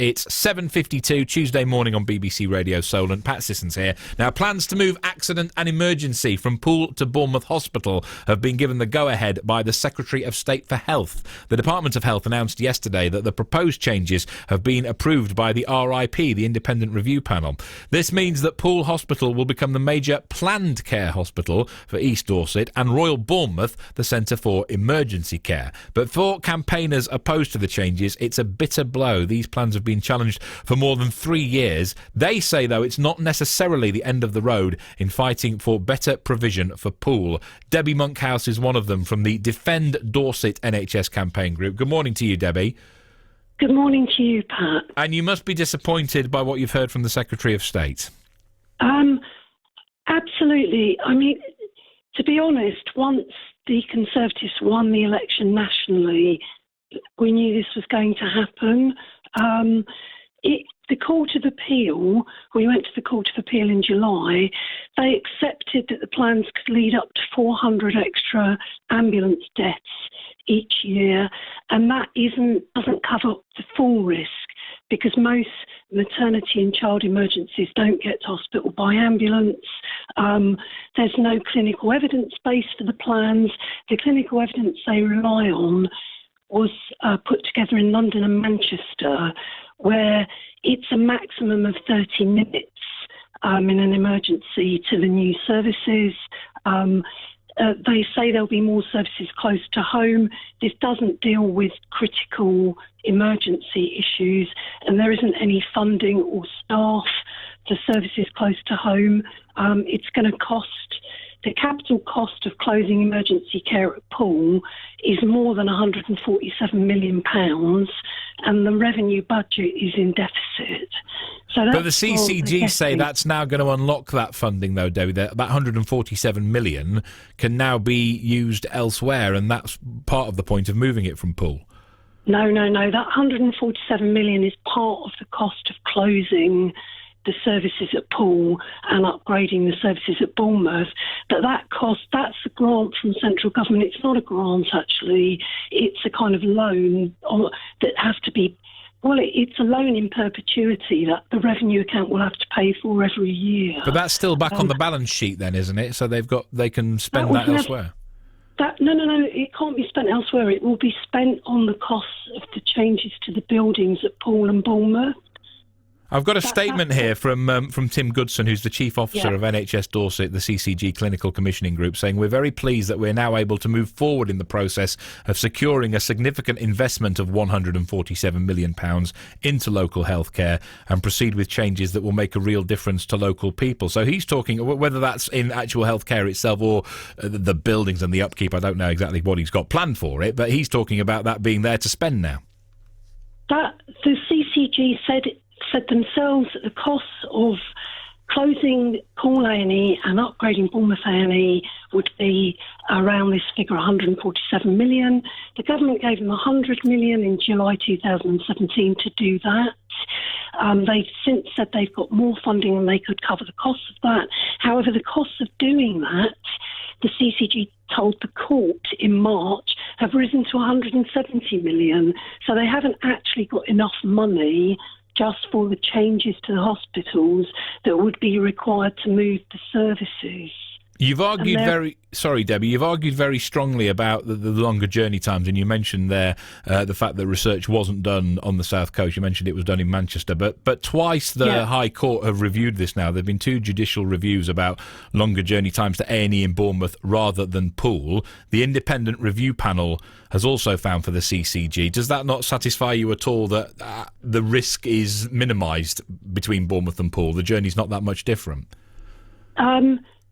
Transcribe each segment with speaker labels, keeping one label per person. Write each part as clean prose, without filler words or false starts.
Speaker 1: It's 7:52 Tuesday morning on BBC Radio Solent. Pat Sissons here. Now, plans to move accident and emergency from Poole to Bournemouth Hospital have been given the go-ahead by the Secretary of State for Health. The Department of Health announced yesterday that the proposed changes have been approved by the RIP, the Independent Review Panel. This means that Poole Hospital will become the major planned care hospital for East Dorset and Royal Bournemouth the centre for emergency care. But for campaigners opposed to the changes, it's a bitter blow. These plans have been challenged for more than 3 years. They say, though, it's not necessarily the end of the road in fighting for better provision for Poole. Debbie Monkhouse is one of them from the Defend Dorset NHS campaign group. Good morning to you, Debbie.
Speaker 2: Good morning to you, Pat.
Speaker 1: And you must be disappointed by what you've heard from the Secretary of State.
Speaker 2: Absolutely. I mean, to be honest, once the Conservatives won the election nationally, we knew this was going to happen. The Court of Appeal, we went to the Court of Appeal in July, they accepted that the plans could lead up to 400 extra ambulance deaths each year, and that doesn't cover the full risk, because most maternity and child emergencies don't get to hospital by ambulance. There's no clinical evidence base for the plans. The clinical evidence they rely on was put together in London and Manchester, where it's a maximum of 30 minutes in an emergency to the new services. They say there'll be more services close to home. This doesn't deal with critical emergency issues, and there isn't any funding or staff for services close to home. It's going to cost, the capital cost of closing emergency care at Poole is more than £147 million, and the revenue budget is in deficit.
Speaker 1: But the CCG say that's now going to unlock that funding, though, Debbie. That 147 million can now be used elsewhere, and that's part of the point of moving it from Poole.
Speaker 2: No. That 147 million is part of the cost of closing the services at Poole and upgrading the services at Bournemouth. But that cost, that's a grant from central government. It's not a grant, actually. It's a kind of loan that has to be, well, it's a loan in perpetuity that the revenue account will have to pay for every year.
Speaker 1: But that's still back on the balance sheet then, isn't it? So they can spend that elsewhere.
Speaker 2: No, it can't be spent elsewhere. It will be spent on the costs of the changes to the buildings at Poole and Bournemouth.
Speaker 1: I've got a statement here from Tim Goodson, who's the Chief Officer of NHS Dorset, the CCG Clinical Commissioning Group, saying, "We're very pleased that we're now able to move forward in the process of securing a significant investment of £147 million into local healthcare and proceed with changes that will make a real difference to local people." So he's talking, whether that's in actual healthcare itself or the buildings and the upkeep, I don't know exactly what he's got planned for it, but he's talking about that being there to spend now.
Speaker 2: The CCG said themselves that the costs of closing Poole A&E and upgrading Bournemouth A&E would be around this figure, 147 million. The government gave them 100 million in July 2017 to do that. They've since said they've got more funding and they could cover the costs of that. However, the costs of doing that, the CCG told the court in March, have risen to 170 million. So they haven't actually got enough money just for the changes to the hospitals that would be required to move the services.
Speaker 1: You've argued Debbie, you've argued very strongly about the longer journey times, and you mentioned there the fact that research wasn't done on the South Coast. You mentioned it was done in Manchester, but twice the High Court have reviewed this now. There have been 2 judicial reviews about longer journey times to A&E in Bournemouth rather than Poole. The Independent Review Panel has also found for the CCG. Does that not satisfy you at all that the risk is minimised between Bournemouth and Poole? The journey's not that much different?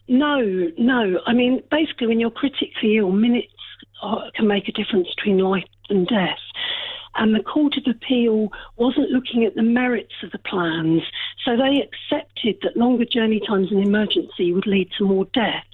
Speaker 1: No. I mean, basically, when you're critically ill, minutes can make a difference between life and death. And the Court of Appeal wasn't looking at the merits of the plans, so they accepted that longer journey times in emergency would lead to more deaths.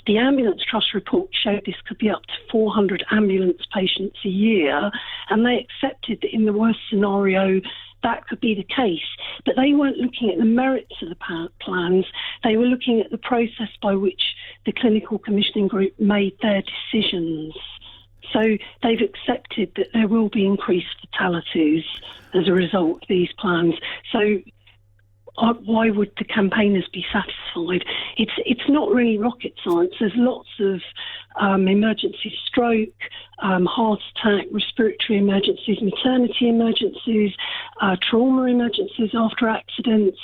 Speaker 1: The Ambulance Trust report showed this could be up to 400 ambulance patients a year, and they accepted that in the worst scenario that could be the case. But they weren't looking at the merits of the plans. They were looking at the process by which the Clinical Commissioning Group made their decisions.
Speaker 2: So they've accepted that there will be increased fatalities as a result of these plans. So why would the campaigners be satisfied? It's not really rocket science. There's lots of emergency stroke, heart attack, respiratory emergencies, maternity emergencies, trauma emergencies after accidents,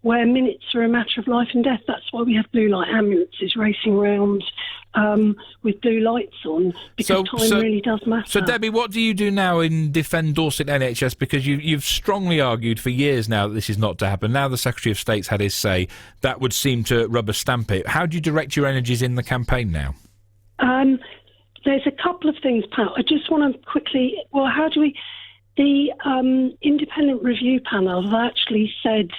Speaker 2: where minutes are a matter of life and death. That's why we have blue light ambulances racing around with blue lights on, because time really does matter.
Speaker 1: So, Debbie, what do you do now in Defend Dorset NHS? Because you've strongly argued for years now that this is not to happen. Now the Secretary of State's had his say. That would seem to rubber stamp it. How do you direct your energies in the campaign now?
Speaker 2: There's a couple of things, Pat. I just want to quickly... Well, how do we... The independent review panel have actually said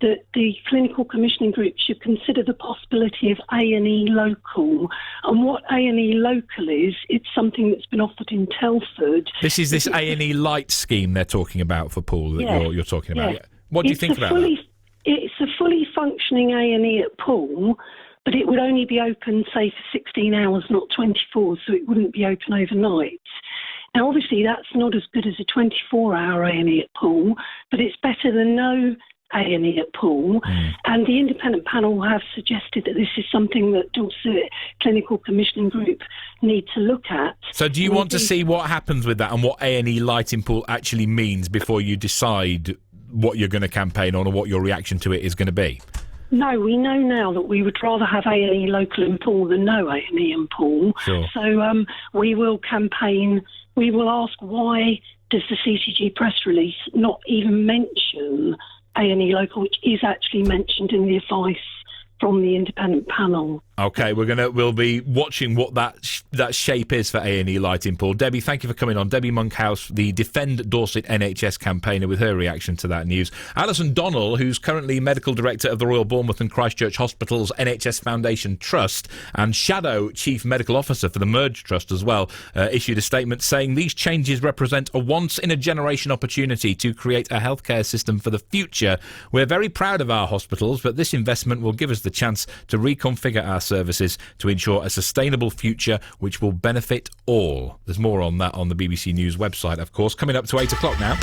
Speaker 2: that the clinical commissioning group should consider the possibility of A&E local. And what A&E local is, it's something that's been offered in Telford.
Speaker 1: This is this A&E light scheme they're talking about for Poole that you're talking about.
Speaker 2: Yeah.
Speaker 1: What do you think about that?
Speaker 2: It's a fully functioning A&E at Poole, but it would only be open, say, for 16 hours, not 24, so it wouldn't be open overnight. Now, obviously, that's not as good as a 24-hour A&E at Poole, but it's better than no A&E at Poole. And the independent panel have suggested that this is something that Dorset Clinical Commissioning Group need to look at.
Speaker 1: So do you want to see what happens with that and what A&E light in Poole actually means before you decide what you're going to campaign on or what your reaction to it is going to be?
Speaker 2: No, we know now that we would rather have A&E local in Poole than no A&E in Poole.
Speaker 1: Sure.
Speaker 2: So we will campaign. We will ask, why does the CCG press release not even mention A&E local, which is actually mentioned in the advice from the independent panel?
Speaker 1: Okay, we'll be watching what that shape is for A&E light in Poole. Debbie, thank you for coming on. Debbie Monkhouse, the Defend Dorset NHS campaigner, with her reaction to that news. Alison Donnell, who's currently Medical Director of the Royal Bournemouth and Christchurch Hospitals NHS Foundation Trust and Shadow Chief Medical Officer for the Merge Trust as well, issued a statement saying these changes represent a once-in-a-generation opportunity to create a healthcare system for the future. We're very proud of our hospitals, but this investment will give us the chance to reconfigure our services to ensure a sustainable future which will benefit all. There's more on that on the BBC News website, of course. Coming up to 8 o'clock now.